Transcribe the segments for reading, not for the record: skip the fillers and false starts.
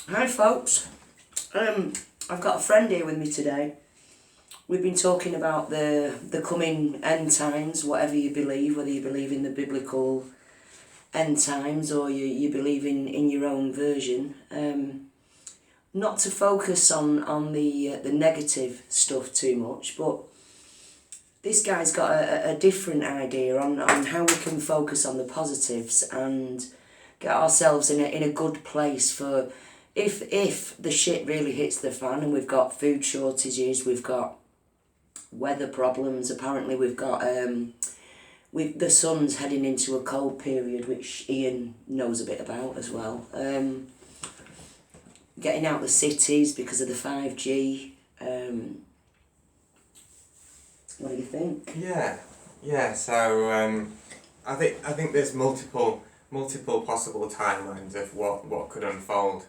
Hi folks, I've got a friend here with me today. We've been talking about the coming end times, whatever you believe, whether you believe in the biblical end times or you believe in your own version. Not to focus on the negative stuff too much, but this guy's got a different idea on how we can focus on the positives and get ourselves in a good place for if the shit really hits the fan and we've got food shortages, we've got weather problems, apparently we've got the sun's heading into a cold period, which Ian knows a bit about as well. Getting out the cities because of the 5G. What do you think? Yeah. So I think there's multiple possible timelines of what could unfold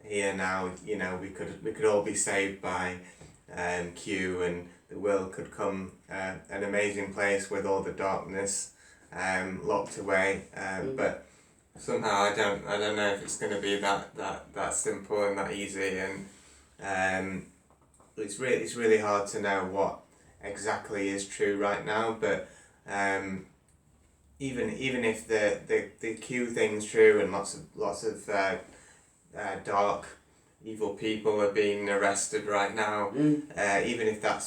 here now. You know, we could all be saved by Q, and the world could come an amazing place with all the darkness locked away. But somehow I don't know if it's going to be that simple and that easy, and it's really hard to know what exactly is true right now. But even if the Q thing's true and lots of dark evil people are being arrested right now, even if that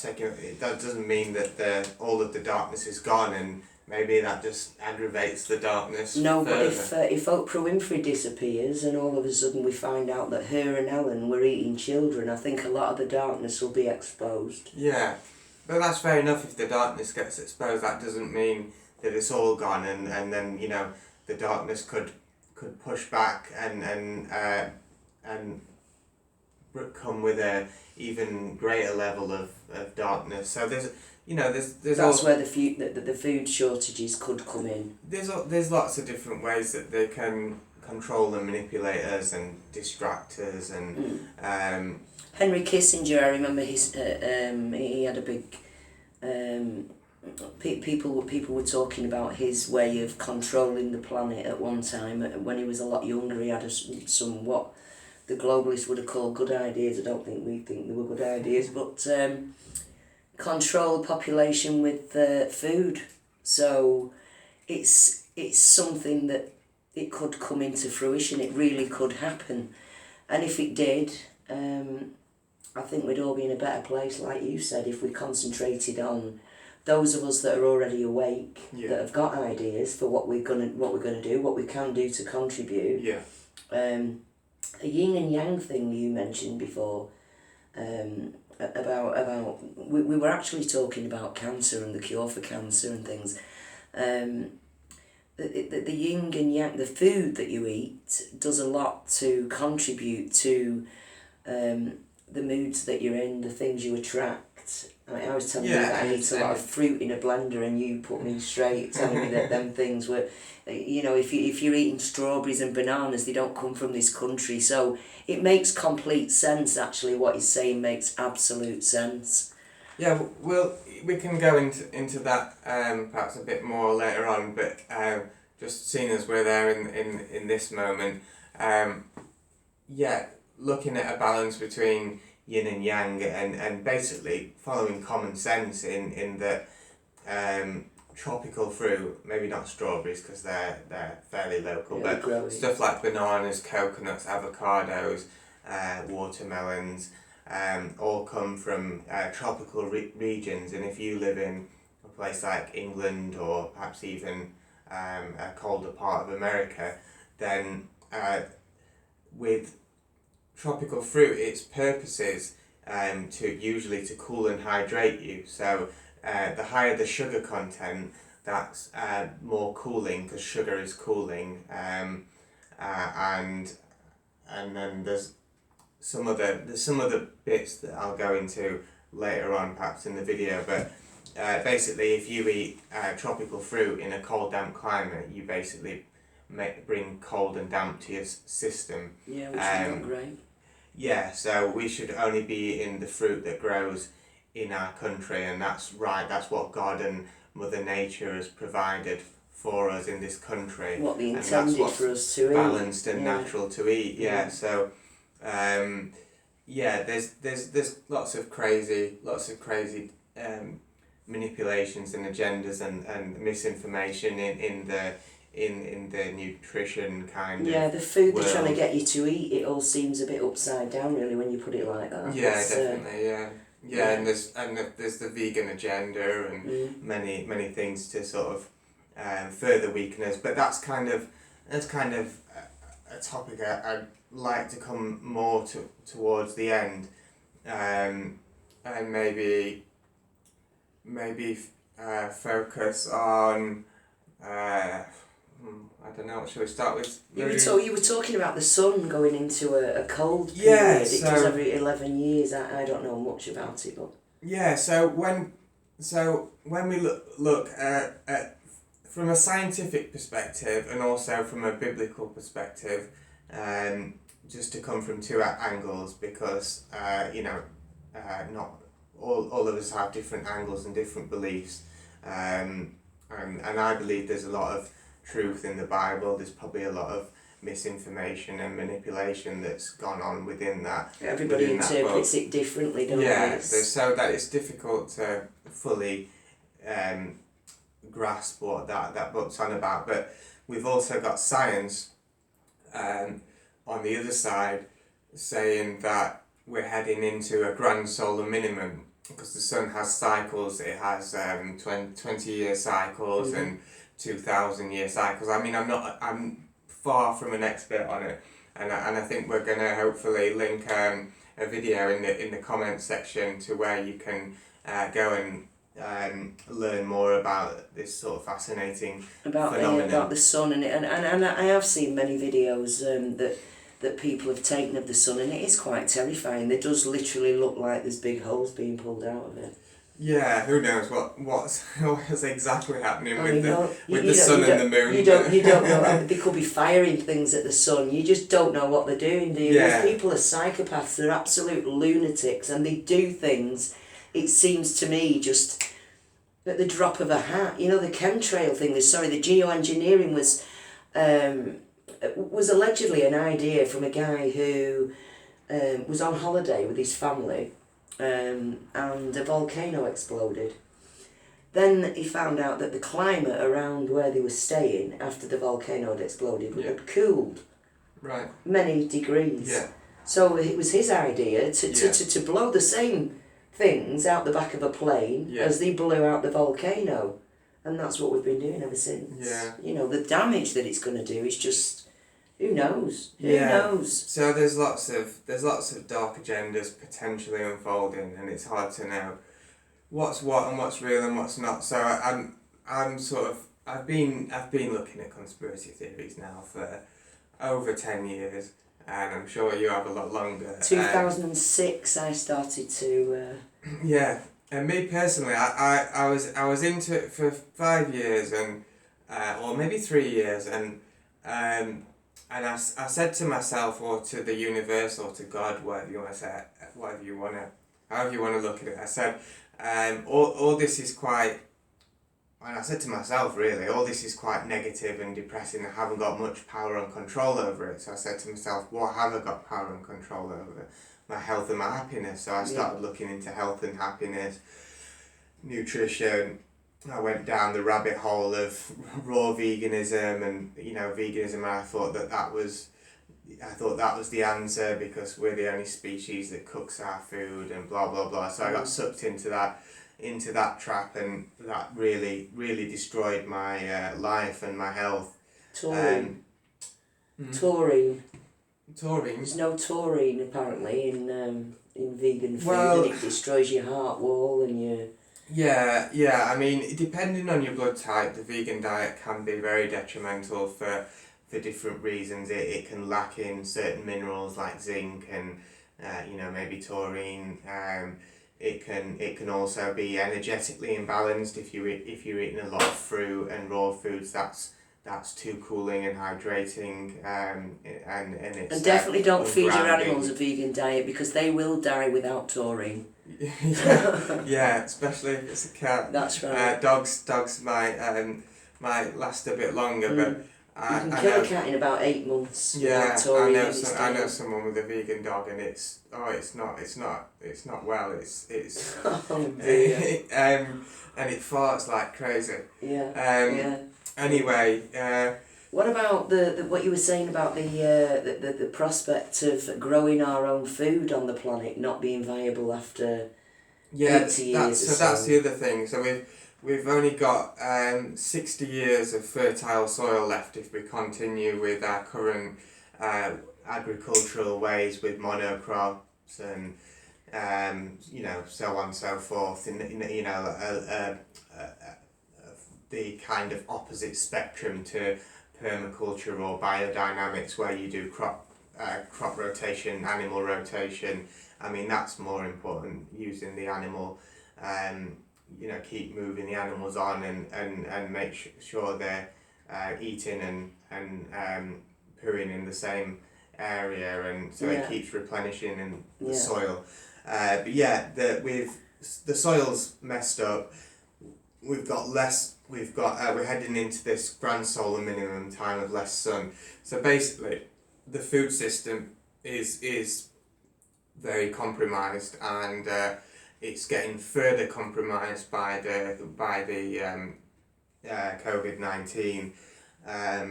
doesn't mean that all of the darkness is gone, and maybe that just aggravates the darkness. No, further. But if Oprah Winfrey disappears and all of a sudden we find out that her and Ellen were eating children, I think a lot of the darkness will be exposed. Yeah, but that's fair enough. If the darkness gets exposed, that doesn't mean that it's all gone, and then, you know, the darkness could push back and come with a even greater level of darkness. So there's that's where the food shortages could come in. There's lots of different ways that they can control and manipulate us and distract us, and Henry Kissinger, I remember he had a big people were talking about his way of controlling the planet at one time. When he was a lot younger, he had some what the globalists would have called good ideas. I don't think we think they were good ideas, but control population with food. So it's something that it could come into fruition. It really could happen, and if it did, I think we'd all be in a better place, like you said, if we concentrated on those of us that are already awake, that have got ideas for what we're gonna do, what we can do to contribute. Yeah. A yin and yang thing you mentioned before, about we were actually talking about cancer and the cure for cancer and things. The yin and yang, the food that you eat does a lot to contribute to the moods that you're in, the things you attract. I was telling you that I eat a lot of fruit in a blender, and you put me straight, telling me that them things were, you know, if you're eating strawberries and bananas, they don't come from this country. So it makes complete sense, actually. What he's saying makes absolute sense. Yeah, well, we can go into that perhaps a bit more later on, but just seeing as we're there in this moment, looking at a balance between yin and yang, and basically following common sense in that tropical fruit, maybe not strawberries because they're fairly local, but growing. Stuff like bananas, coconuts, avocados, watermelons, all come from tropical regions. And if you live in a place like England, or perhaps even a colder part of America, then with tropical fruit, its purpose is to cool and hydrate you. So the higher the sugar content, that's more cooling, because sugar is cooling, and then there's some other bits that I'll go into later on, perhaps in the video. But basically, if you eat tropical fruit in a cold, damp climate, you basically bring cold and damp to your system. Yeah, which is not great. Yeah, so we should only be eating the fruit that grows in our country, and that's right. That's what God and Mother Nature has provided for us in this country. What they intended for us to eat. Balanced and natural to eat. Yeah. So Yeah, there's lots of crazy manipulations and agendas and misinformation in the nutrition kind of Yeah, the food world. they're trying to get you to eat, it all seems a bit upside down really when you put it like that. Yeah, definitely, yeah. And there's the vegan agenda and many things to sort of further weaken us. But that's kind of a topic I'd like to come more towards the end, and maybe focus on. I don't know. Shall we start with? You were talking about the sun going into a cold period. Yeah, it does every 11 years. I don't know much about it, but yeah. So when we look at from a scientific perspective and also from a biblical perspective, just to come from two angles, because not all of us have different angles and different beliefs, and I believe there's a lot of truth in the Bible. There's probably a lot of misinformation and manipulation that's gone on within that. Everybody interprets it differently, don't they? Yeah, so that it's difficult to fully grasp what that book's on about. But we've also got science on the other side saying that we're heading into a grand solar minimum, because the sun has cycles. It has 20-year cycles and 2,000-year cycles. I mean, I'm far from an expert on it, and I think we're gonna hopefully link a video in the comments section to where you can go and learn more about this sort of fascinating phenomenon about the sun and I have seen many videos that people have taken of the sun, and it is quite terrifying. It does literally look like there's big holes being pulled out of it. Yeah, who knows what's exactly happening with the sun and the moon. You don't know. They could be firing things at the sun. You just don't know what they're doing, do you? Yeah. These people are psychopaths. They're absolute lunatics, and they do things, it seems to me, just at the drop of a hat. You know, the chemtrail thing, the geoengineering was allegedly an idea from a guy who was on holiday with his family, and a volcano exploded. Then he found out that the climate around where they were staying after the volcano had exploded had cooled many degrees. Yeah. So it was his idea to blow the same things out the back of a plane as they blew out the volcano. And that's what we've been doing ever since. Yeah. You know, the damage that it's going to do is just... Who knows? Who knows? So there's lots of dark agendas potentially unfolding, and it's hard to know what's what and what's real and what's not. So I've been looking at conspiracy theories now for over 10 years, and I'm sure you have a lot longer. 2006 I started to... Yeah, and me personally, I was into it for 5 years and or maybe 3 years, and I said to myself, or to the universe, or to God, however you want to look at it, I said, all this is quite, and I said to myself really, all this is quite negative and depressing. I haven't got much power and control over it. So I said to myself, what have I got power and control over? My health and my happiness. So I started looking into health and happiness, nutrition. I went down the rabbit hole of raw veganism and veganism, and I thought that was the answer, because we're the only species that cooks our food and blah blah blah. So I got sucked into that trap, and that really destroyed my life and my health. Taurine. Taurine. There's no taurine apparently in vegan food, and it destroys your heart wall and your... Yeah. I mean, depending on your blood type, the vegan diet can be very detrimental for different reasons. It can lack in certain minerals like zinc and maybe taurine. It can also be energetically imbalanced if you're eating a lot of fruit and raw foods. That's too cooling and hydrating, and it's... And definitely don't feed your animals a vegan diet, because they will die without taurine. Yeah, especially if it's a cat. That's right. Dogs might last a bit longer, but You can kill a cat in about 8 months. Yeah, I know someone with a vegan dog, and it's not well. It's Oh dear. And it farts like crazy. Yeah. Anyway. What about the what you were saying about the prospect of growing our own food on the planet not being viable after 80 years or so? That's the other thing. So we've only got 60 years of fertile soil left if we continue with our current agricultural ways with monocrops and so on and so forth. The kind of opposite spectrum to permaculture or biodynamics, where you do crop rotation, animal rotation. I mean, that's more important, using the animal, keep moving the animals on and make sure they're eating and pooing in the same area, and so it keeps replenishing in the soil. The soil's messed up. We're heading into this grand solar minimum time of less sun. So basically, the food system is very compromised, and it's getting further compromised by the COVID-19. I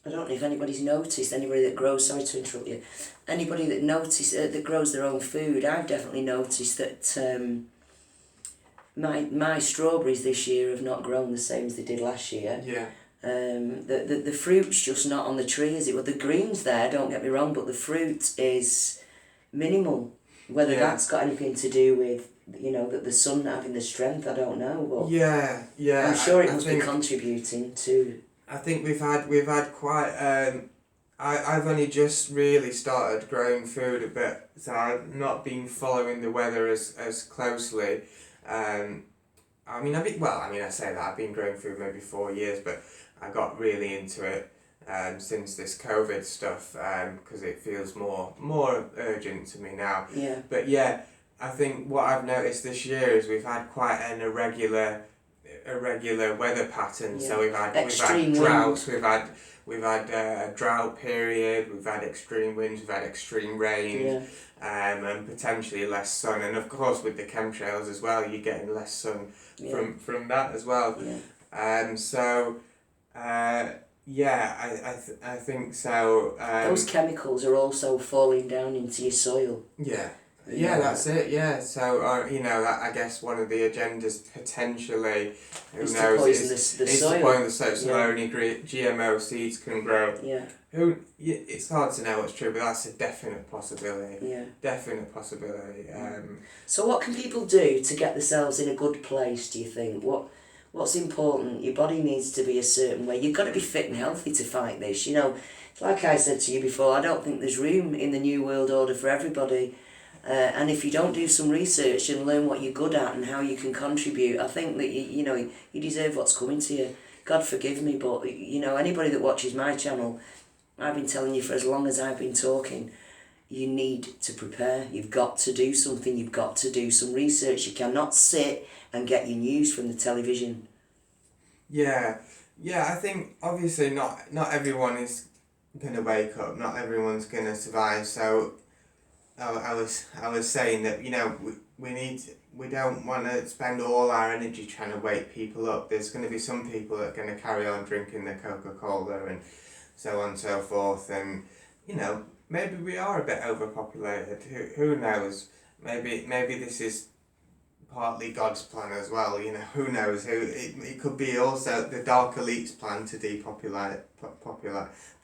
don't know if anybody's noticed, anybody that grows, sorry to interrupt you, anybody that grows their own food. I've definitely noticed that my strawberries this year have not grown the same as they did last year. Yeah. The fruit's just not on the tree, as it were. The green's there, don't get me wrong, but the fruit is minimal. Whether that's got anything to do with, the sun having the strength, I don't know. But I'm sure it must be contributing to. I think we've had quite. I've only just really started growing food a bit, so I've not been following the weather as closely. I say that I've been growing food maybe 4 years, but I got really into it since this COVID stuff, because it feels more urgent to me now. Yeah. But I think what I've noticed this year is we've had quite an irregular weather pattern. Yeah. So we've had droughts, we've had a drought period, we've had extreme winds, we've had extreme rain. Yeah. And potentially less sun, and of course with the chemtrails as well, you're getting less sun from that as well. I think so. Those chemicals are also falling down into your soil. That's it. Yeah, so I guess one of the agendas potentially, is to poison the soil. So only GMO seeds can grow. Yeah. It's hard to know what's true, but that's a definite possibility. Yeah. Definite possibility. So what can people do to get themselves in a good place, do you think? What's important? Your body needs to be a certain way. You've got to be fit and healthy to fight this. Like I said to you before, I don't think there's room in the New World Order for everybody. And if you don't do some research and learn what you're good at and how you can contribute, I think that you deserve what's coming to you. God forgive me, but anybody that watches my channel, I've been telling you for as long as I've been talking, you need to prepare. You've got to do something. You've got to do some research. You cannot sit and get your news from the television. Yeah, I think obviously not everyone is going to wake up. Not everyone's going to survive. So I was saying that we don't want to spend all our energy trying to wake people up. There's going to be some people that are going to carry on drinking their Coca-Cola and so on and so forth, and maybe we are a bit overpopulated. Who knows? Maybe this is partly God's plan as well. Who knows? It could be also the dark elite's plan to depopulate, but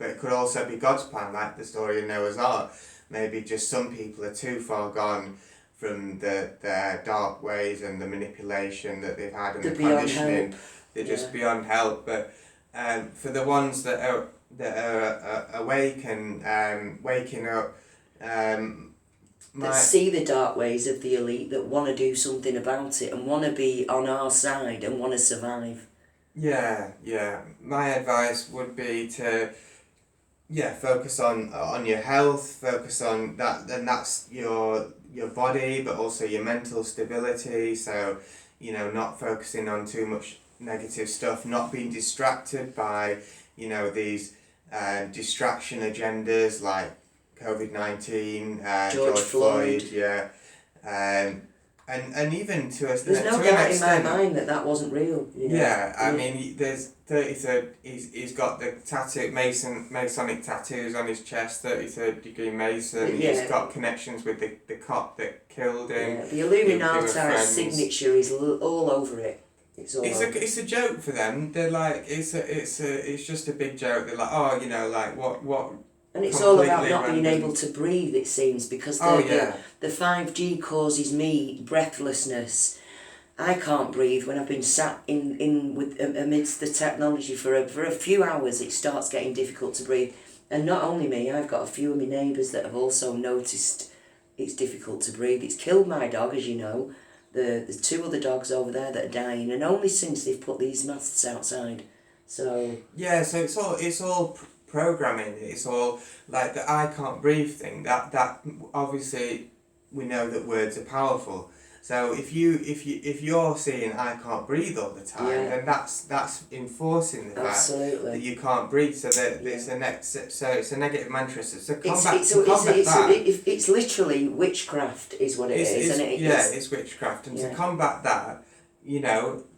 it could also be God's plan, like the story of Noah's Ark. Maybe just some people are too far gone from their dark ways and the manipulation that they've had and the conditioning. They're just beyond help. But for the ones that are awake and waking up, that see the dark ways of the elite, that want to do something about it and want to be on our side and want to survive. My advice would be to focus on your health, focus on that, and that's your body, but also your mental stability. So not focusing on too much negative stuff, not being distracted by these distraction agendas like COVID-19, George Floyd. yeah, and even to us. There's no doubt in my mind that wasn't real. Yeah, I mean, there's 33rd. He's got the Masonic tattoos on his chest. 33rd degree Mason. Yeah. He's got connections with the cop that killed him. Yeah, the Illuminati signature is all over it. It's a joke for them. They're like it's just a big joke. They're like, oh, like what. And it's all about not being able to breathe, it seems, because the 5G causes me breathlessness. I can't breathe when I've been sat amidst the technology for a few hours. It starts getting difficult to breathe, and not only me. I've got a few of my neighbours that have also noticed it's difficult to breathe. It's killed my dog, as you know. The two other dogs over there that are dying, and only since they've put these masts outside. So yeah, so it's all programming. It's all like the I can't breathe thing. That obviously we know that words are powerful. So if you're saying I can't breathe all the time, then that's enforcing the fact that you can't breathe. So that it's a negative mantra. So it's literally witchcraft, is what it is, isn't it? It's witchcraft, and to combat that,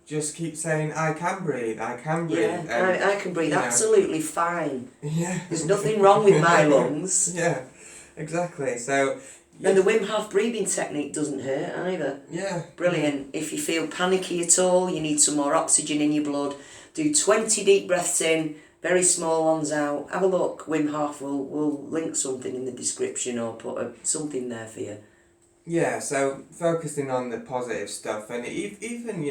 just keep saying I can breathe. I can breathe. Yeah, I can breathe absolutely fine. Yeah, there's nothing wrong with my lungs. Yeah, exactly. So. And the Wim Hof breathing technique doesn't hurt either. Yeah. Brilliant. If you feel panicky at all, you need some more oxygen in your blood, do 20 deep breaths in, very small ones out. Have a look. Wim Hof will link something in the description or put something there for you. Yeah, so focusing on the positive stuff, and even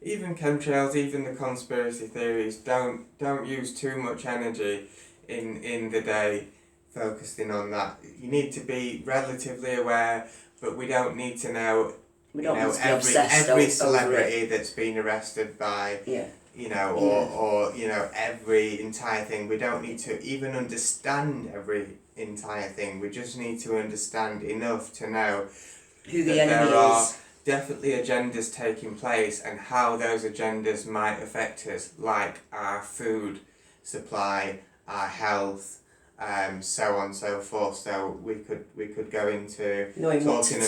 chemtrails, even the conspiracy theories, don't use too much energy in the day focusing on that. You need to be relatively aware, but we don't need to know every celebrity that's been arrested by or every entire thing. We don't need to even understand every entire thing. We just need to understand enough to know who the enemy is. There are definitely agendas taking place and how those agendas might affect us, like our food supply, our health, so on and so forth. So we could go into talking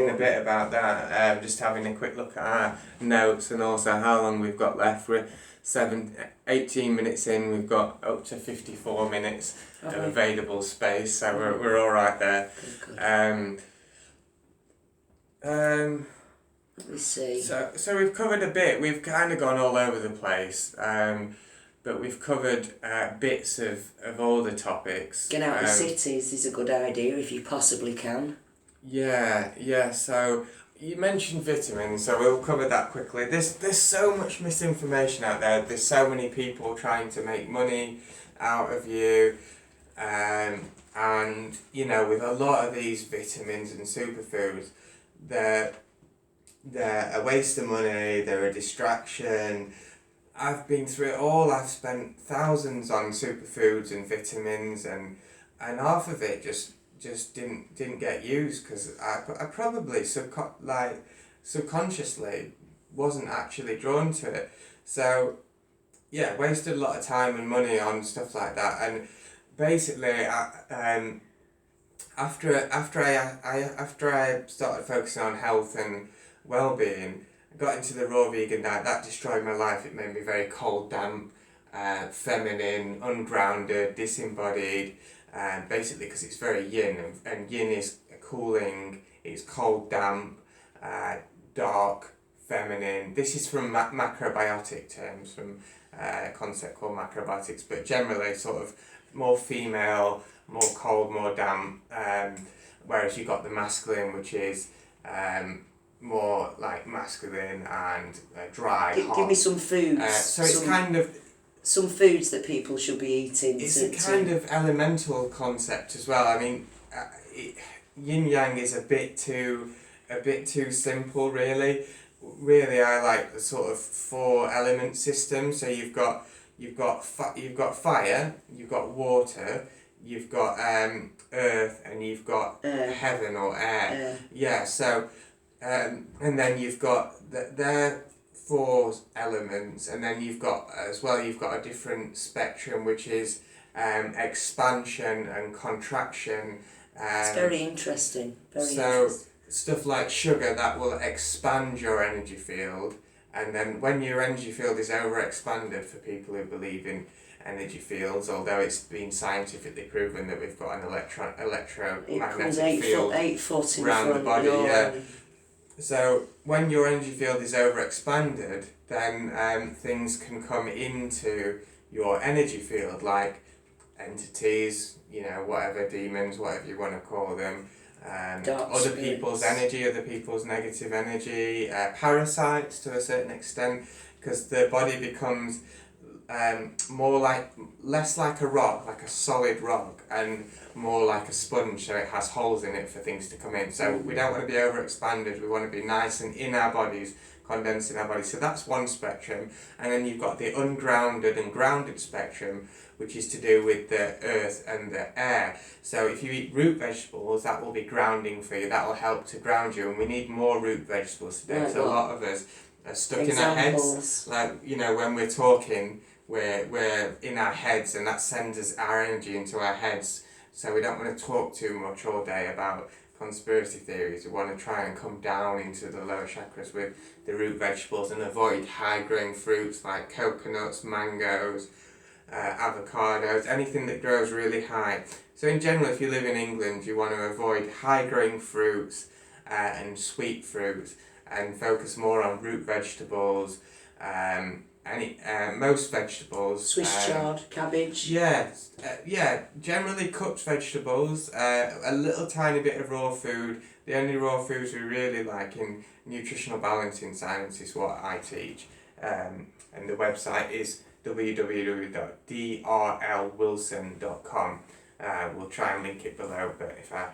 a bit about that. Just having a quick look at our notes and also how long we've got left. We're 18 minutes in. We've got up to 54 minutes of available space, so we're all right there. Good. Let me see. So we've covered a bit. We've kind of gone all over the place. But we've covered bits of all the topics. Get out of the cities is a good idea if you possibly can. Yeah. So you mentioned vitamins, so we'll cover that quickly. There's so much misinformation out there. There's so many people trying to make money out of you, and with a lot of these vitamins and superfoods, they're a waste of money. They're a distraction. I've been through it all. I've spent thousands on superfoods and vitamins, and half of it just didn't get used because I probably subconsciously wasn't actually drawn to it. So yeah, wasted a lot of time and money on stuff like that. And basically, after I started focusing on health and well-being, got into the raw vegan diet. That destroyed my life. It made me very cold, damp, feminine, ungrounded, disembodied, basically because it's very yin, and yin is cooling, it's cold, damp, dark, feminine. This is from macrobiotic terms, from a concept called macrobiotics, but generally sort of more female, more cold, more damp, whereas you got the masculine, which is more like masculine and dry, hot. Give me some foods. It's kind of some foods that people should be eating. It's a kind of elemental concept as well. I mean, yin yang is a bit too simple, really. Really, I like the sort of 4 element system. So you've got fire, you've got water, you've got earth, and you've got heaven or air. Yeah. So. And then you've got their 4 elements, and then you've got a different spectrum which is expansion and contraction. It's very interesting. So stuff like sugar, that will expand your energy field, and then when your energy field is overexpanded, for people who believe in energy fields, although it's been scientifically proven that we've got an electromagnetic field 8 foot in around front the body, So when your energy field is overexpanded, then things can come into your energy field, like entities, whatever, demons, whatever you want to call them, other people's energy, other people's negative energy, parasites to a certain extent, because the body becomes less like a rock, like a solid rock, and more like a sponge, so it has holes in it for things to come in. So we don't want to be overexpanded, we want to be nice and in our bodies, condensed in our bodies. So that's one spectrum. And then you've got the ungrounded and grounded spectrum, which is to do with the earth and the air. So if you eat root vegetables, that will be grounding for you, that will help to ground you, and we need more root vegetables today. Right, so a lot of us are stuck in our heads, like, when we're talking, we're in our heads, and that sends us our energy into our heads. So we don't want to talk too much all day about conspiracy theories. We want to try and come down into the lower chakras with the root vegetables and avoid high grain fruits like coconuts, mangoes, avocados, anything that grows really high. So in general, if you live in England, you want to avoid high grain fruits and sweet fruits, and focus more on root vegetables, most vegetables. Swiss chard, cabbage. Generally cooked vegetables, a little tiny bit of raw food. The only raw foods we really like in nutritional balancing science is what I teach, and the website is www.drlwilson.com. We'll try and link it below, but if I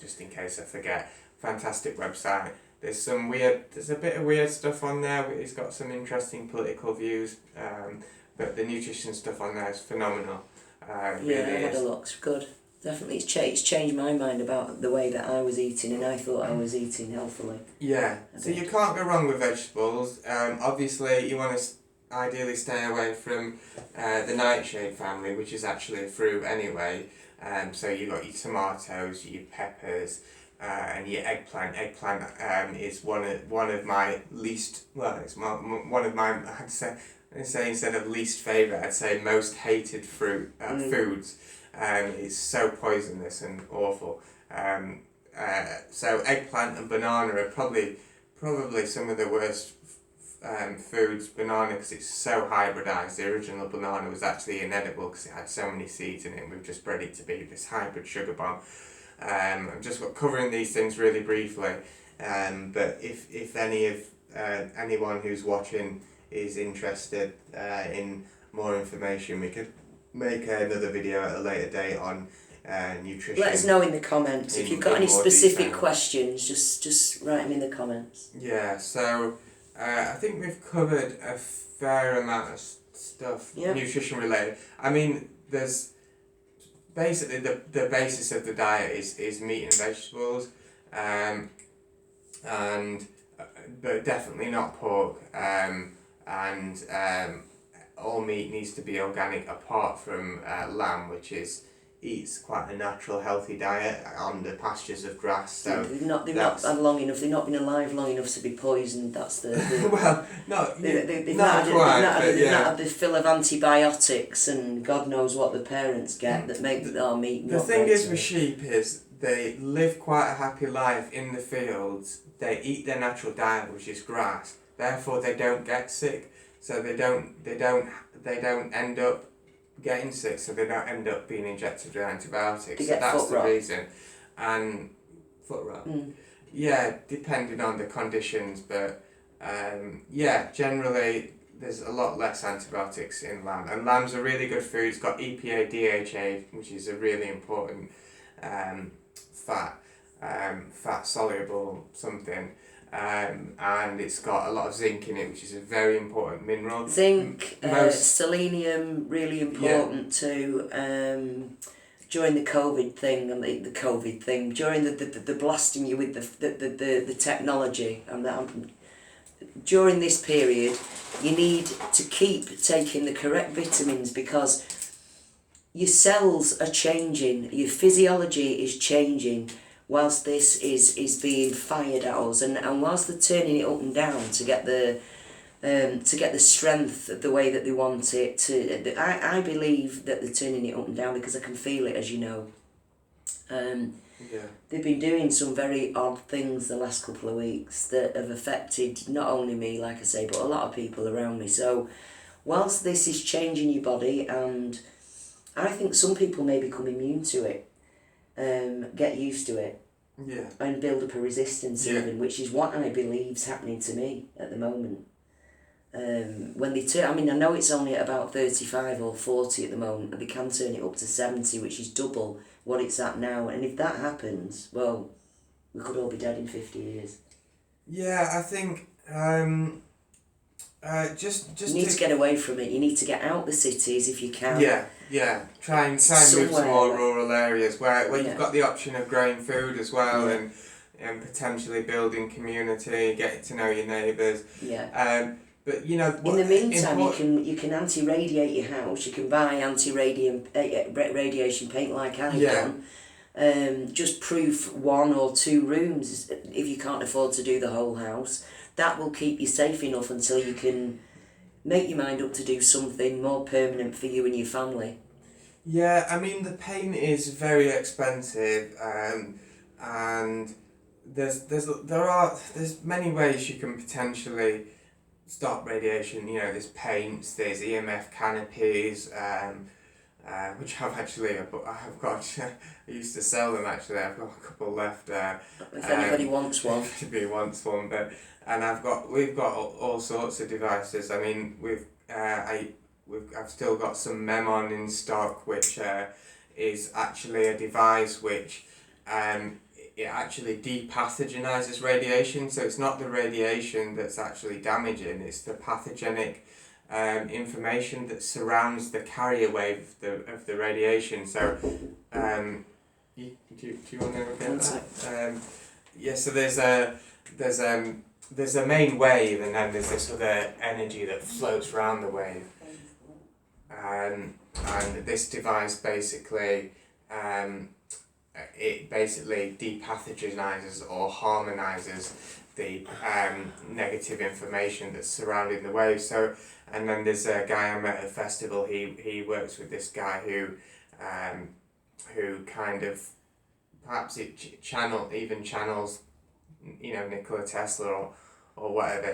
just in case I forget, fantastic website. There's a bit of weird stuff on there. It's got some interesting political views, but the nutrition stuff on there is phenomenal. Really I had a look. It's good. Definitely, it's changed my mind about the way that I was eating, and I thought I was eating healthily. Yeah, so you can't go wrong with vegetables. Obviously, you want to ideally stay away from the nightshade family, which is actually a fruit anyway. So you got your tomatoes, your peppers, and your eggplant. Eggplant is one of my least, it's one of my, I'd say instead of least favourite, I'd say most hated foods. It's so poisonous and awful. So eggplant and banana are probably some of the worst foods. Banana, because it's so hybridised. The original banana was actually inedible because it had so many seeds in it, and we've just bred it to be this hybrid sugar bomb. I'm just covering these things really briefly, but if anyone who's watching is interested in more information, we could make another video at a later date on nutrition. Let us know in the comments if you've got any specific questions. Just write them in the comments. Yeah, so I think we've covered a fair amount of stuff nutrition related. I mean, there's basically the basis of the diet is meat and vegetables, but definitely not pork, and all meat needs to be organic apart from lamb, which eats quite a natural, healthy diet on the pastures of grass. So they've not had long enough. They've not been alive long enough to be poisoned. That's the well, they've not had the fill of antibiotics and God knows what the parents get that make our meat. The thing is with sheep is they live quite a happy life in the fields. They eat their natural diet, which is grass. Therefore, they don't get sick. So they don't end up getting sick, so they don't end up being injected with antibiotics. So that's the reason. And foot rot. Yeah, depending on the conditions, but generally there's a lot less antibiotics in lamb. And lamb's a really good food. It's got EPA, DHA, which is a really important fat soluble something. And it's got a lot of zinc in it, which is a very important mineral. Zinc, selenium, really important too. During the COVID thing, during the blasting you with the technology, and during this period, you need to keep taking the correct vitamins, because your cells are changing, your physiology is changing whilst this is being fired at us, and whilst they're turning it up and down to get the strength the way that they want it to. I believe that they're turning it up and down because I can feel it, as you know. They've been doing some very odd things the last couple of weeks that have affected not only me, like I say, but a lot of people around me. So whilst this is changing your body, and I think some people may become immune to it, get used to it, and build up a resistance even, which is what I believe is happening to me at the moment. When they turn, I mean, I know it's only at about 35 or 40 at the moment, but they can turn it up to 70, which is double what it's at now. And if that happens, well, we could all be dead in 50 years. Yeah, I think just you need to get away from it. You need to get out the cities if you can. Try and move to more rural areas where you've got the option of growing food as well, and potentially building community, getting to know your neighbours. But in the meantime, you can anti-radiate your house. You can buy anti-radiation paint like I've done. Just proof 1 or 2 rooms if you can't afford to do the whole house. That will keep you safe enough until you can make your mind up to do something more permanent for you and your family. Yeah, I mean, the paint is very expensive, and there's many ways you can potentially stop radiation. There's paints, there's EMF canopies, which I used to sell them actually. I've got a couple left. If anybody wants one. If anybody wants one, we've got all sorts of devices. I mean, I've still got some Memon in stock, which is actually a device which it actually depathogenises radiation. So it's not the radiation that's actually damaging, it's the pathogenic information that surrounds the carrier wave of the radiation. So do you want to look at that? So there's a main wave, and then there's this other energy that floats around the wave. And this device basically it basically depathogenizes or harmonizes the negative information that's surrounding the wave. So, and then there's a guy I met at a festival. He works with this guy who kind of perhaps channels Nikola Tesla or whatever.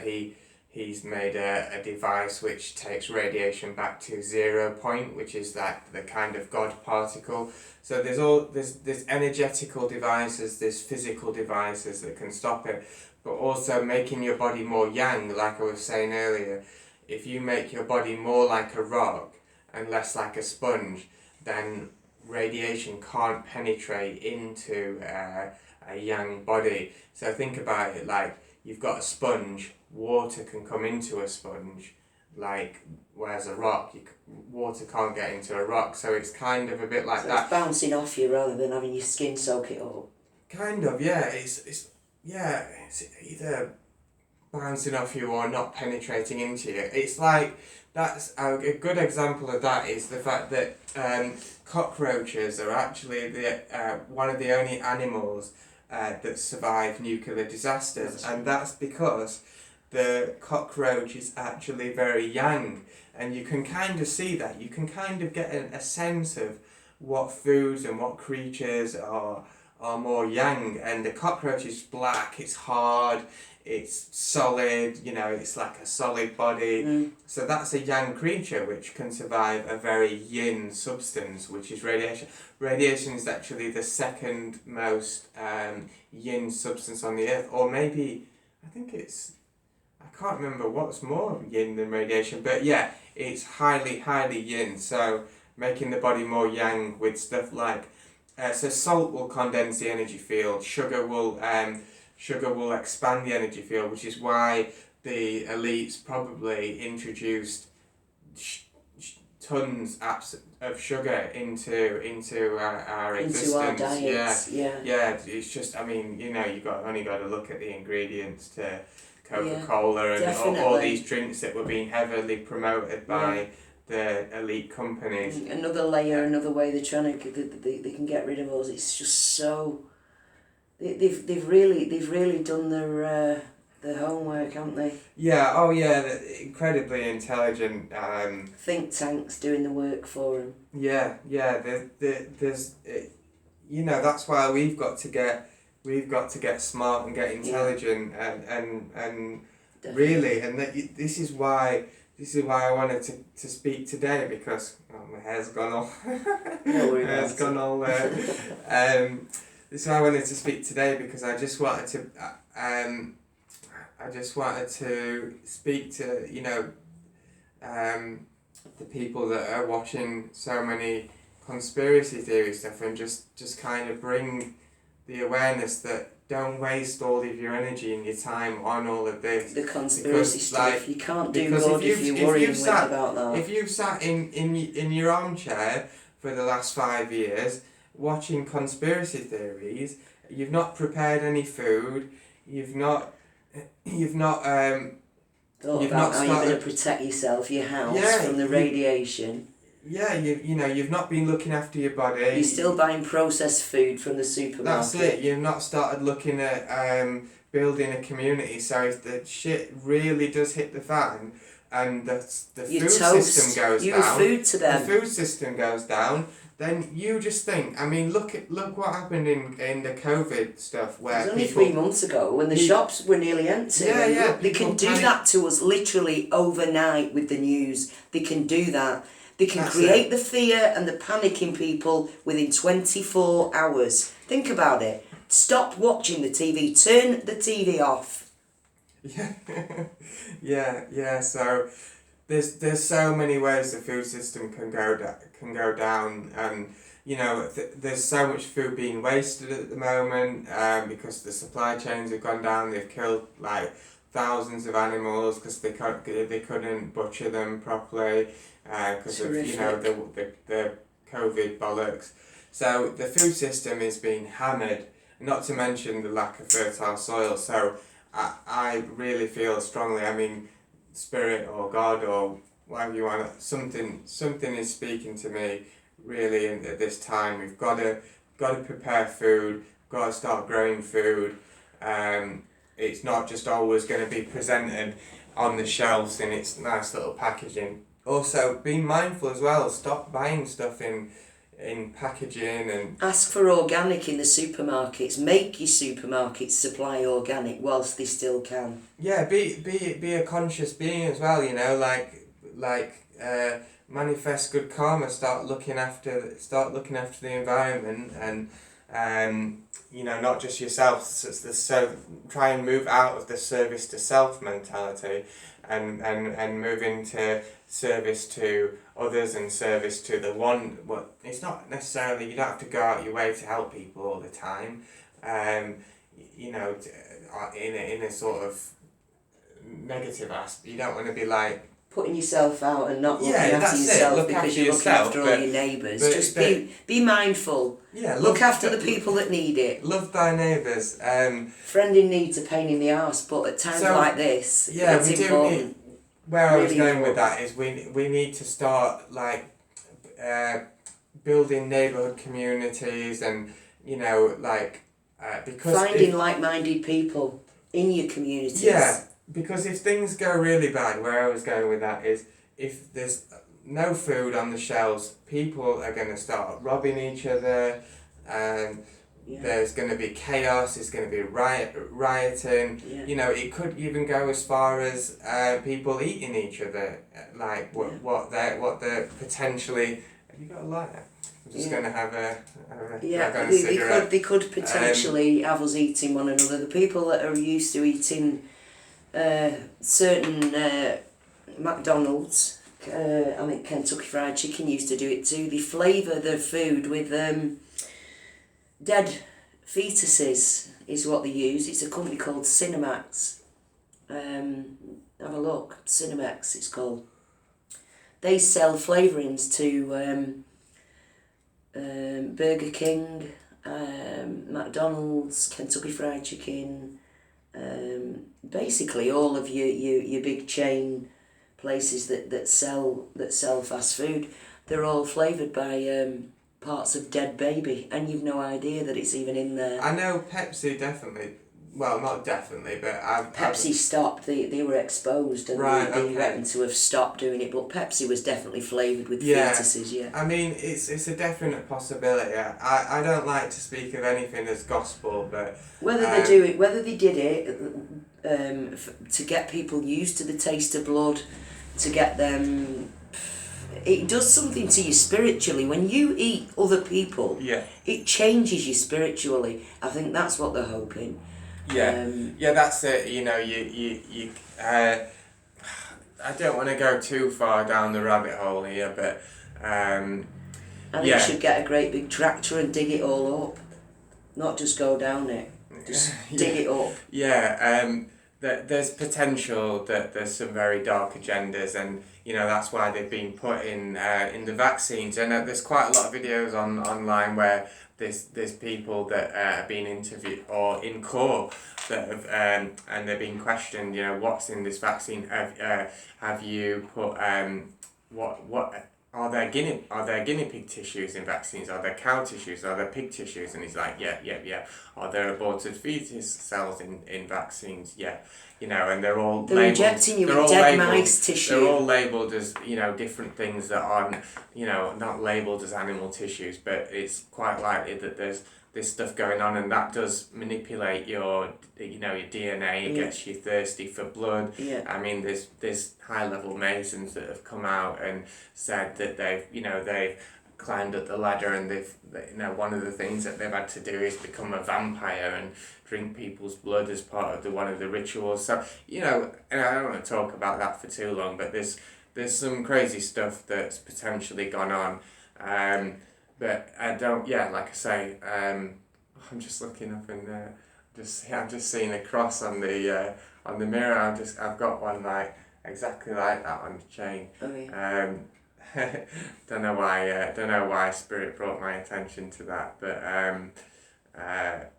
He's made a device which takes radiation back to 0 point, which is like the kind of God particle. So there's energetical devices, there's physical devices that can stop it, but also making your body more yang, like I was saying earlier. If you make your body more like a rock and less like a sponge, then radiation can't penetrate into a yang body. So think about it like you've got a sponge, water can come into a sponge, whereas a rock, water can't get into a rock. So it's kind of a bit like that. It's bouncing off you rather than having your skin soak it up. Kind of, yeah. It's either bouncing off you or not penetrating into you. It's like, that's a good example of that is the fact that cockroaches are actually one of the only animals that survive nuclear disasters, and that's because the cockroach is actually very yang, and you can kind of see that. You can kind of get a sense of what foods and what creatures are more yang, and the cockroach is black, it's hard, it's solid, it's like a solid body. So that's a yang creature which can survive a very yin substance, which is radiation. Radiation is actually the second most yin substance on the earth, or maybe, I can't remember what's more yin than radiation, but yeah, it's highly, highly yin. So making the body more yang with stuff like, so salt will condense the energy field, sugar will expand the energy field, which is why the elites probably introduced tons of sugar into our existence. Into our diets, yeah. It's just, I mean, you only got to look at the ingredients Coca-Cola and all these drinks that were being heavily promoted by the elite companies. Another layer, another way they're trying to they can get rid of us. It's just so they've really done their homework, haven't they? Yeah. Oh yeah. They're incredibly intelligent. Think tanks doing the work for them. Yeah. There's that's why we've got to get smart and get intelligent and really, and this is why I wanted to speak today, because my hair's gone all hair's gone all there. This is why I wanted to speak today, because I just wanted to speak to the people that are watching so many conspiracy theory stuff, and just kind of bring the awareness that don't waste all of your energy and your time on all of this. The conspiracy stuff. You can't do good if you're worrying about that. If you've sat in your armchair for the last 5 years watching conspiracy theories, you've not prepared any food, you've not thought about how you're going to protect yourself, your house from the radiation. Yeah, you've not been looking after your body. You're still buying processed food from the supermarket. That's it. You've not started looking at building a community. So if the shit really does hit the fan, and the food system goes down, food to them. The food system goes down, then you just think. I mean, look what happened in the COVID stuff, where it was only 3 months ago when the shops were nearly empty. Yeah. They can do that to us literally overnight with the news. They can do that. They can create the fear and the panic in people within 24 hours. Think about it. Stop watching the TV. Turn the TV off. Yeah. So there's so many ways the food system can go down, and there's so much food being wasted at the moment because the supply chains have gone down. They've killed like thousands of animals because they couldn't butcher them properly. Because of the COVID bollocks. So the food system is being hammered, not to mention the lack of fertile soil. So I really feel strongly, I mean, spirit or God or whatever you want, something is speaking to me really at this time. We've got to prepare food, got to start growing food. It's not just always going to be presented on the shelves in its nice little packaging. Also, being mindful as well. Stop buying stuff in packaging and ask for organic in the supermarkets. Make your supermarkets supply organic whilst they still can. Yeah, be a conscious being as well. Manifest good karma. Start looking after the environment and not just yourself. So try and move out of the service to self mentality and move into service to others and service to the one. Well, it's not necessarily, you don't have to go out your way to help people all the time. In a sort of negative aspect. You don't want to be like putting yourself out and not looking after yourself because you're looking after all your neighbours. Just be mindful. Yeah, look after the people that need it. Love thy neighbours. Friend in need's a pain in the arse, but at times like this, it's important. Where I was going with that is we need to start building neighbourhood communities and because finding like-minded people in your communities. Yeah, because if things go really bad, where I was going with that is if there's no food on the shelves, people are going to start robbing each other, and there's going to be chaos. There's going to be rioting. Yeah. It could even go as far as people eating each other, what they're potentially. Have you got a lighter? I'm just going to have a cigarette. They could potentially have us eating one another. The people that are used to eating certain McDonald's, I think Kentucky Fried Chicken used to do it too. They flavour their food with dead fetuses is what they use. It's a company called Cinemax. Have a look. Cinemax it's called. They sell flavourings to Burger King, McDonald's, Kentucky Fried Chicken, basically all of your big chain places that sell fast food, they're all flavoured by parts of dead baby, and you've no idea that it's even in there. I know Pepsi definitely. Well, not definitely, but Pepsi stopped. They were exposed, and they reckon to have stopped doing it. But Pepsi was definitely flavoured with fetuses. Yeah. I mean, it's a definite possibility. I don't like to speak of anything as gospel, but whether they did it to get people used to the taste of blood, to get them. It does something to you spiritually. When you eat other people, it changes you spiritually. I think that's what they're hoping. That's it. You know, you I don't want to go too far down the rabbit hole here, but I think you should get a great big tractor and dig it all up, not just go down it. Just dig it up. There's potential that there's some very dark agendas, and that's why they've been put in the vaccines. And there's quite a lot of videos online where there's people that are being interviewed or in court that have and they're being questioned. What's in this vaccine? Have you put what? Are there guinea pig tissues in vaccines? Are there cow tissues? Are there pig tissues? And he's like, yeah. Are there aborted fetus cells in vaccines? Yeah. And they're all they're labeled, injecting you with dead mice tissue. They're all labelled as, different things that aren't, not labelled as animal tissues, but it's quite likely that there's this stuff going on, and that does manipulate your DNA. It gets you thirsty for blood. I mean, there's high level Masons that have come out and said that they've climbed up the ladder, and they've one of the things that they've had to do is become a vampire and drink people's blood as part of one of the rituals. So and I don't want to talk about that for too long, but there's some crazy stuff that's potentially gone on. But I don't. Yeah, like I say, I'm just looking up and I'm just seeing a cross on the mirror. I've got one like exactly like that on the chain. Oh, yeah. Don't know why Spirit brought my attention to that, but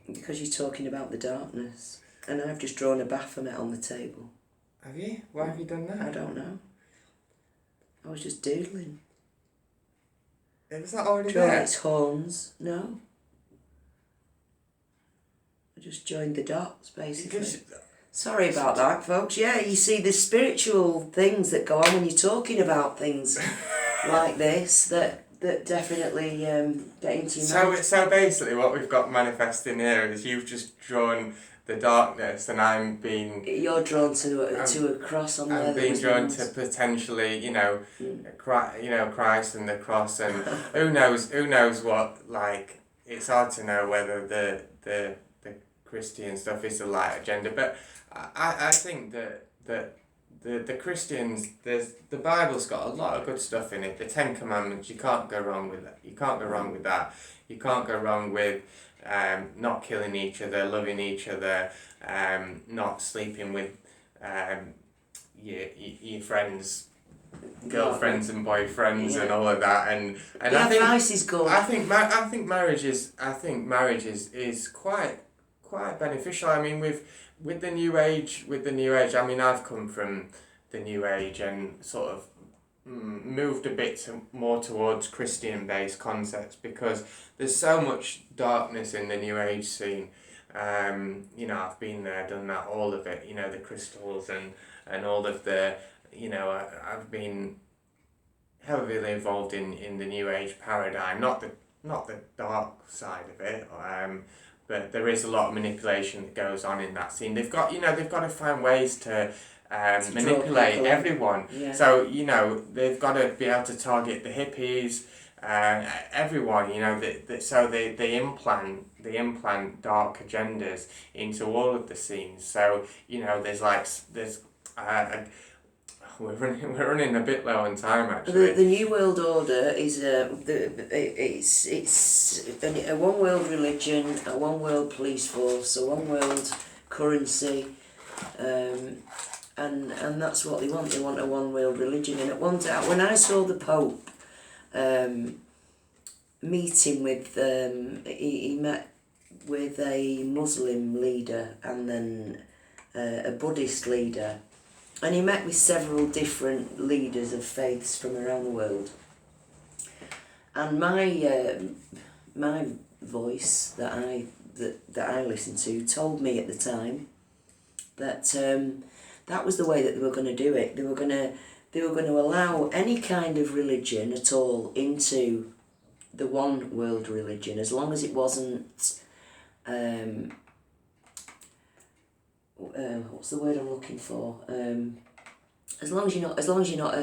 because you're talking about the darkness, and I've just drawn a Baphomet on the table. Have you? Why have you done that? I don't know. I was just doodling. Was that already Draw there? its horns. No. I just joined the dots, basically. Sorry about that, folks. Yeah, you see the spiritual things that go on when you're talking about things like this that definitely get into your mind. So basically what we've got manifesting here is you've just drawn the darkness, and I'm being... You're drawn to a cross on there. I'm being drawn to potentially, Christ and the cross, and who knows what, like, it's hard to know whether the Christian stuff is the light agenda, but I think that the Christians, the Bible's got a lot of good stuff in it. The Ten Commandments, you can't go wrong with that. You can't go wrong with that. You can't go wrong with not killing each other, loving each other, not sleeping with your friends, girlfriends and boyfriends and all of that. And the advice is good. I think marriage is quite beneficial. I mean, with the new age. I mean, I've come from the new age and sort of moved a bit more towards Christian-based concepts, because there's so much darkness in the new age scene. I've been there, done that, all of it. The crystals and all of the. I've been heavily involved in the new age paradigm. Not the dark side of it. But there is a lot of manipulation that goes on in that scene. They've got to find ways to manipulate everyone. Yeah. So they've got to be able to target the hippies, everyone. So they implant dark agendas into all of the scenes. So we're running a bit low on time, actually. The New World Order is it's a one world religion, a one world police force, a one world currency, and that's what they want. They want a one world religion. And at one time, when I saw the Pope meeting with he met with a Muslim leader and then a Buddhist leader, and he met with several different leaders of faiths from around the world. And my voice that I listened to told me at the time that that was the way that they were going to do it. They were going to allow any kind of religion at all into the one world religion, as long as it wasn't what's the word I'm looking for? As long as you're not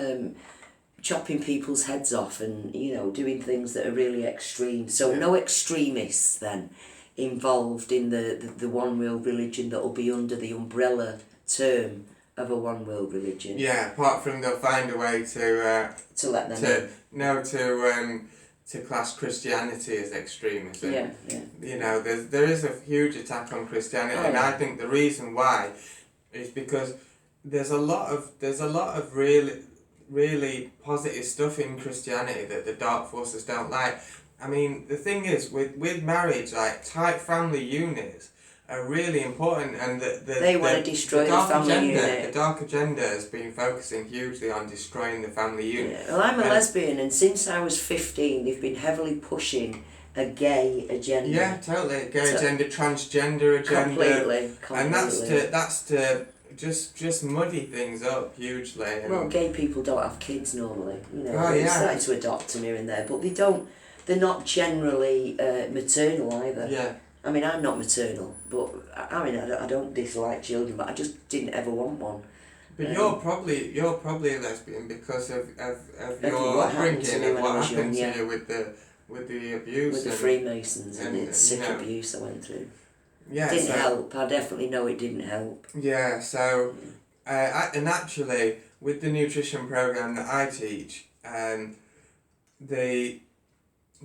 chopping people's heads off and doing things that are really extreme. So no extremists then involved in the one world religion that will be under the umbrella term of a one world religion. Yeah, apart from they'll find a way to let them to class Christianity as extremism. Yeah. There is a huge attack on Christianity, and I think the reason why is because there's a lot of really positive stuff in Christianity that the dark forces don't like. I mean, the thing is, with marriage, like tight family units are really important, and they want to destroy the family unit. The dark agenda has been focusing hugely on destroying the family unit. Yeah. Well, I'm a lesbian, and since I was 15, they've been heavily pushing a gay agenda. Yeah, totally. Gay agenda, transgender agenda. Completely. And that's to just muddy things up hugely. Well, gay people don't have kids normally. They're starting to adopt them here and there, but they don't. They're not generally maternal either. Yeah. I mean, I'm not maternal, but I don't dislike children, but I just didn't ever want one. But you're probably a lesbian because of your upbringing and what happened to you with the abuse. With the Freemasons and the sick abuse I went through. Yeah, didn't help. I definitely know it didn't help. Yeah, so and actually with the nutrition program that I teach,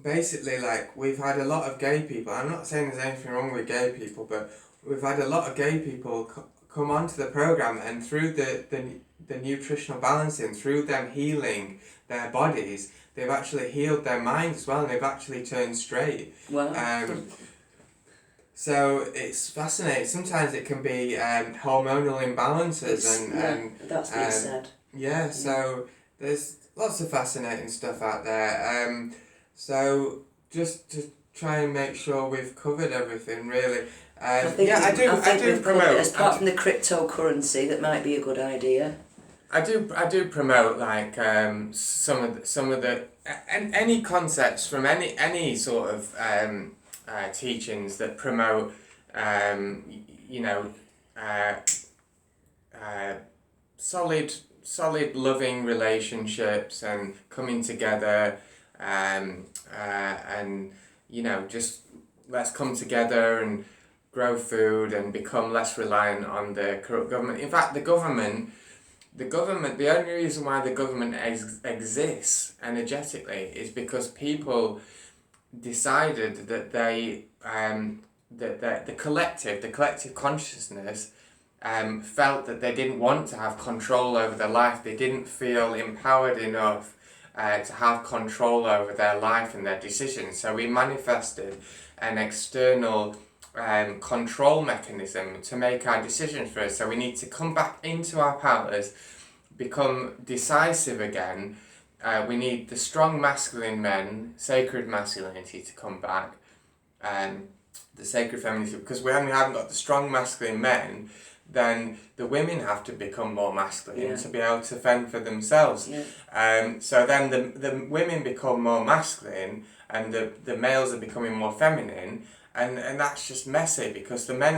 basically, like, we've had a lot of gay people. I'm not saying there's anything wrong with gay people, but we've had a lot of gay people come onto the program, and through the nutritional balancing, through them healing their bodies, they've actually healed their minds as well, and they've actually turned straight. Wow. So it's fascinating. Sometimes it can be hormonal imbalances, and that's been said. Yeah, so there's lots of fascinating stuff out there. So just to try and make sure we've covered everything, really. I do promote. Apart from the cryptocurrency, that might be a good idea. I do promote like some of the any concepts from any sort of teachings that promote solid loving relationships and coming together, and just let's come together and grow food and become less reliant on the corrupt government. In fact, the government, the only reason why the government exists energetically is because people decided that the collective consciousness felt that they didn't want to have control over their life. They didn't feel empowered enough to have control over their life and their decisions. So we manifested an external control mechanism to make our decisions for us. So we need to come back into our powers, become decisive again. We need the strong masculine men, sacred masculinity, to come back, the sacred femininity, because we haven't got the strong masculine men. Then the women have to become more masculine to be able to fend for themselves. So then the women become more masculine, and the males are becoming more feminine, and that's just messy, because the men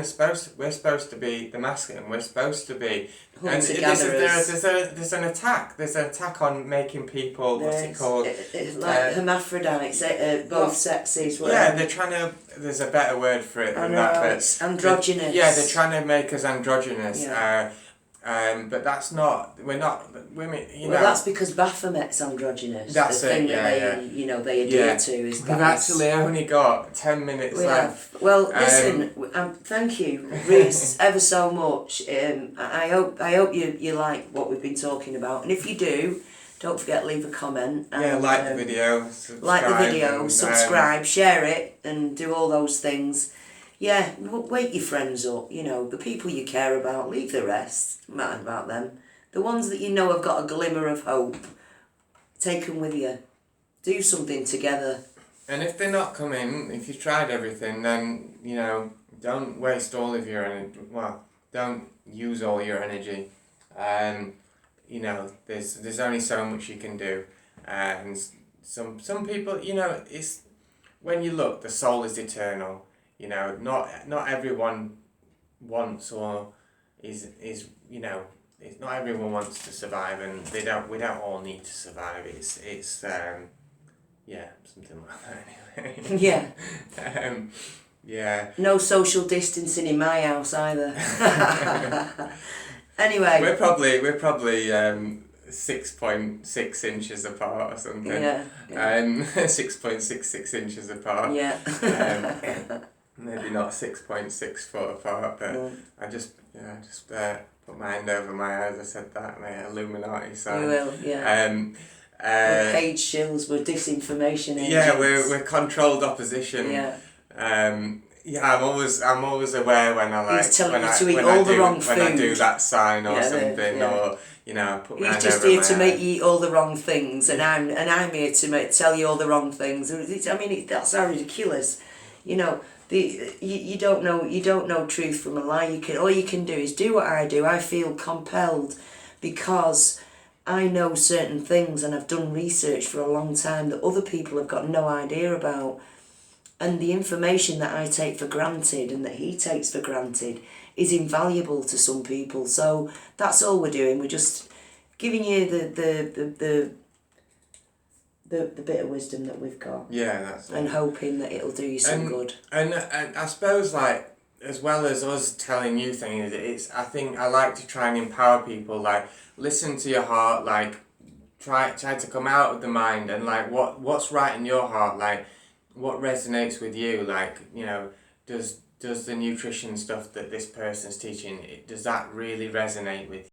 we're supposed to be the masculine, we're supposed to be, and there's an attack on making people, what's it called? Like hermaphrodites, both sexes. Yeah, they're trying to, there's a better word for it than that. But androgynous. They're trying to make us androgynous. But that's not, we're not women, Well, that's because Baphomet's androgynous. That's the thing that they adhere to is that. We've actually only got 10 minutes left. Well, listen, thank you, Reese, ever so much. I hope you like what we've been talking about, and if you do, don't forget leave a comment. And, like the video, subscribe, subscribe, share it, and do all those things. Yeah, wake your friends up, you know, the people you care about, leave the rest, don't matter about them. The ones that you know have got a glimmer of hope, take them with you. Do something together. And if they're not coming, if you've tried everything, then, you know, don't waste all of your energy. Well, don't use all your energy. You know, there's only so much you can do. And some people, you know, it's when you look, the soul is eternal. You know, not everyone wants or is you know, not everyone wants to survive, and we don't all need to survive. It's yeah, something like that anyway. Yeah. Yeah. No social distancing in my house either. Anyway. We're probably 6.6 inches apart or something. Yeah. 6.66 inches apart. Yeah. Maybe not 6.6 foot apart, but I just put my hand over my eyes. I said that, my Illuminati sign. You will, yeah. We're paid shills, we're disinformation agents. Yeah, we're controlled opposition. Yeah. Yeah, I'm always aware when I He's telling you to eat all the wrong food. When I do that sign or something, or you know, put my hand He's just over here my to make eye. you eat all the wrong things, and I'm here to tell you all the wrong things. That's how ridiculous, you know. You don't know truth from a lie. All you can do is do what I do. I feel compelled because I know certain things and I've done research for a long time that other people have got no idea about. And the information that I take for granted and that he takes for granted is invaluable to some people. So that's all we're doing. We're just giving you the bit of wisdom that we've got. Yeah, that's and it. Hoping that it'll do you some good. And I suppose, like, as well as us telling you things, I think I like to try and empower people. Like, listen to your heart. Like, try to come out of the mind and like what's right in your heart. Like, what resonates with you. Like, you know, does the nutrition stuff that this person's teaching, does that really resonate with you?